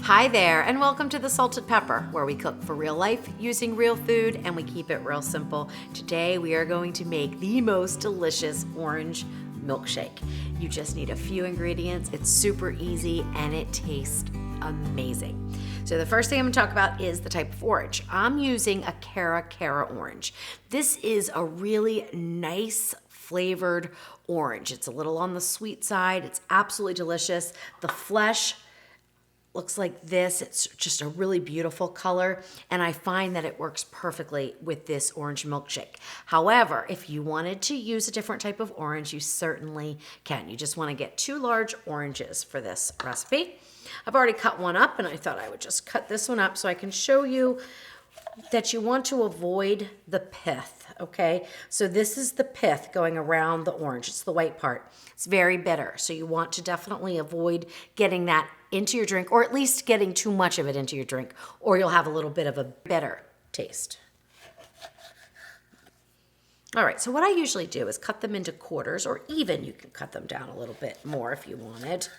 Hi there, and welcome to The Salted Pepper, where we cook for real life using real food and we keep it real simple. Today we are going to make the most delicious orange milkshake. You just need a few ingredients, it's super easy, and it tastes amazing. So the first thing I'm going to talk about is the type of orange. I'm using a Cara orange. This is a really nice flavored orange. It's a little on the sweet side. It's absolutely delicious. The flesh looks like this. It's just a really beautiful color, and I find that it works perfectly with this orange milkshake. However, if you wanted to use a different type of orange, you certainly can. You just want to get 2 large oranges for this recipe. I've already cut one up, and I thought I would just cut this one up so I can show you that you want to avoid the pith, okay? So this is the pith going around the orange. It's the white part. It's very bitter, so you want to definitely avoid getting that into your drink, or at least getting too much of it into your drink, or you'll have a little bit of a bitter taste. All right, so what I usually do is cut them into quarters, or even you can cut them down a little bit more if you wanted.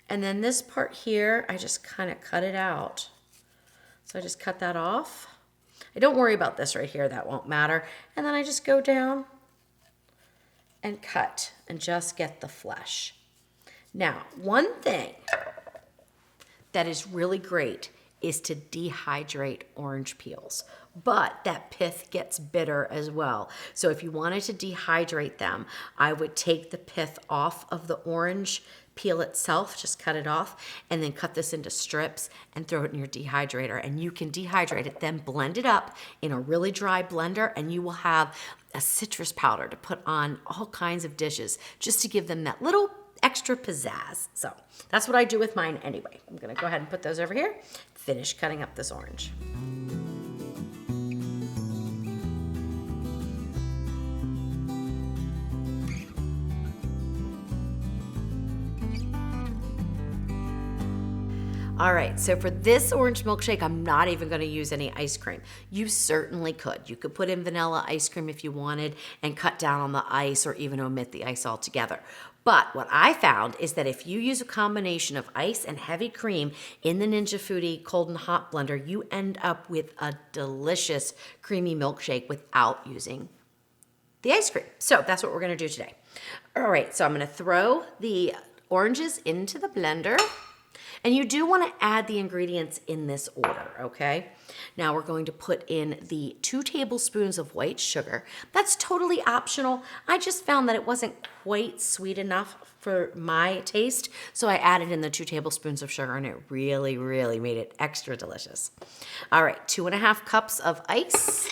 And then this part here, I just kind of cut it out. So I just cut that off. I don't worry about this right here, that won't matter. And then I just go down and cut and just get the flesh. Now, one thing that is really great is to dehydrate orange peels, but that pith gets bitter as well. So if you wanted to dehydrate them, I would take the pith off of the orange peel itself, just cut it off, and then cut this into strips and throw it in your dehydrator. And you can dehydrate it, then blend it up in a really dry blender, and you will have a citrus powder to put on all kinds of dishes just to give them that little extra pizzazz. So that's what I do with mine anyway. I'm gonna go ahead and put those over here, finish cutting up this orange. All right, so for this orange milkshake, I'm not even gonna use any ice cream. You certainly could. You could put in vanilla ice cream if you wanted and cut down on the ice, or even omit the ice altogether. But what I found is that if you use a combination of ice and heavy cream in the Ninja Foodi cold and hot blender, you end up with a delicious creamy milkshake without using the ice cream. So that's what we're gonna do today. All right, so I'm gonna throw the oranges into the blender. And you do want to add the ingredients in this order, okay? Now we're going to put in the 2 tablespoons of white sugar. That's totally optional. I just found that it wasn't quite sweet enough for my taste, so I added in the 2 tablespoons of sugar, and it really, really made it extra delicious. All right, 2½ cups of ice.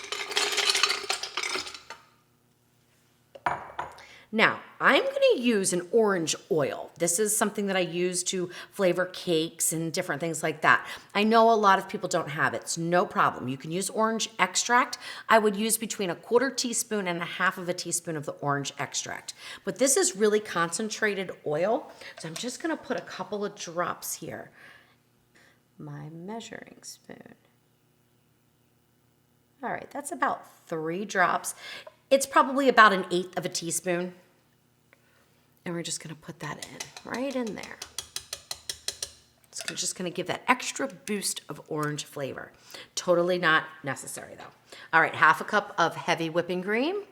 Now, I'm gonna use an orange oil. This is something that I use to flavor cakes and different things like that. I know a lot of people don't have it. It's no problem. You can use orange extract. I would use between 1/4 teaspoon and 1/2 teaspoon of the orange extract. But this is really concentrated oil, so I'm just gonna put a couple of drops here. My measuring spoon. All right, that's about 3 drops. It's probably about 1/8 teaspoon. And we're just gonna put that in, right in there. It's just gonna give that extra boost of orange flavor. Totally not necessary though. All right, 1/2 cup of heavy whipping cream.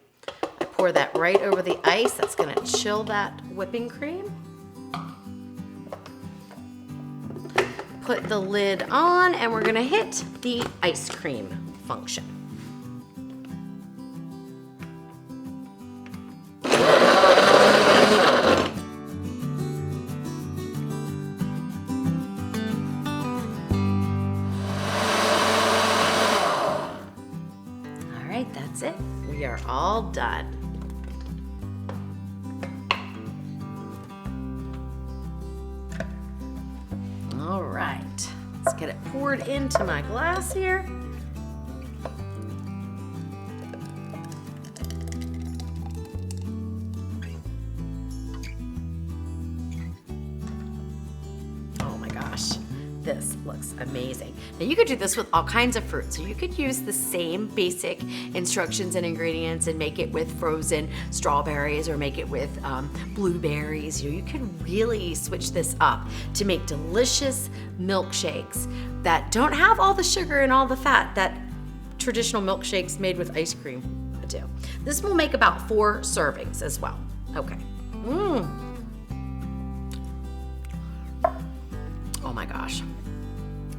I pour that right over the ice. That's gonna chill that whipping cream. Put the lid on, and we're gonna hit the ice cream function. That's it. We are all done. All right, let's get it poured into my glass here. Oh my gosh, This looks amazing. Now you could do this with all kinds of fruit. So you could use the same basic instructions and ingredients and make it with frozen strawberries or make it with blueberries. You could really switch this up to make delicious milkshakes that don't have all the sugar and all the fat that traditional milkshakes made with ice cream do. This will make about 4 servings as well. Okay. Oh my gosh.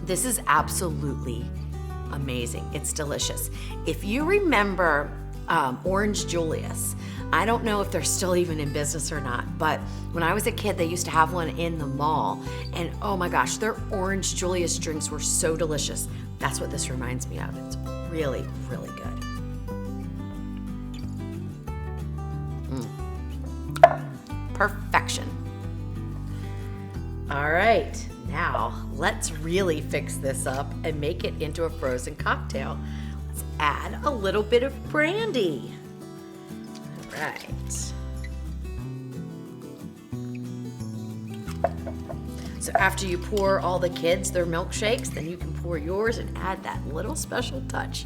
This is absolutely amazing. It's delicious. If you remember Orange Julius, I don't know if they're still even in business or not, but when I was a kid, they used to have one in the mall, and oh my gosh, their Orange Julius drinks were so delicious. That's what this reminds me of. It's really, really good. Perfection. All right, now let's really fix this up and make it into a frozen cocktail. Let's add a little bit of brandy. All right. So after you pour all the kids their milkshakes, then you can pour yours and add that little special touch.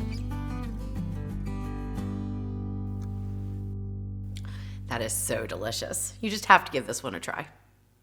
That is so delicious. You just have to give this one a try.